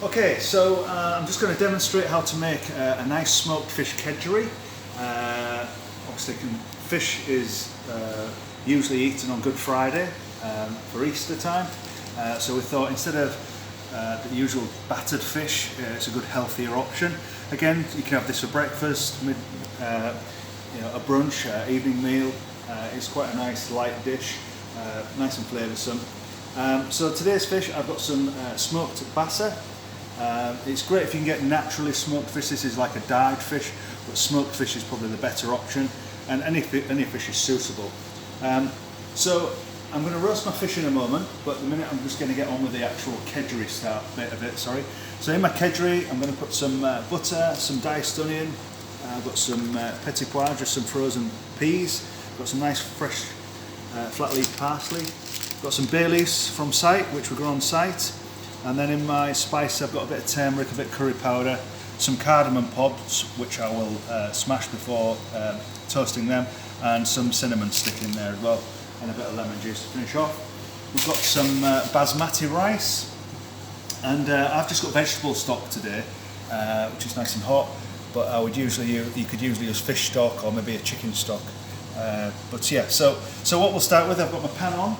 Okay, so I'm just going to demonstrate how to make a nice smoked fish kedgeree. Obviously, fish is usually eaten on Good Friday for Easter time, so we thought instead of the usual battered fish, it's a good healthier option. Again, you can have this for breakfast, a brunch, evening meal. It's quite a nice light dish, nice and flavoursome. So today's fish, I've got some smoked bassa. It's great if you can get naturally smoked fish. This is like a dyed fish, but smoked fish is probably the better option, and any fish is suitable. So I'm going to roast my fish in a moment, but at the minute I'm just going to get on with the actual kedgeree start bit of it. So in my kedgeree, I'm going to put some butter, some diced onion. I've got some petit pois, just some frozen peas. Got some nice fresh flat leaf parsley. Got some bay leaves from site, which we grow on site. And then in my spice, I've got a bit of turmeric, a bit of curry powder, some cardamom pods, which I will smash before toasting them, and some cinnamon stick in there as well, and a bit of lemon juice to finish off. We've got some basmati rice, and I've just got vegetable stock today, which is nice and hot. But I would you could usually use fish stock or maybe a chicken stock. But yeah, so what we'll start with, I've got my pan on.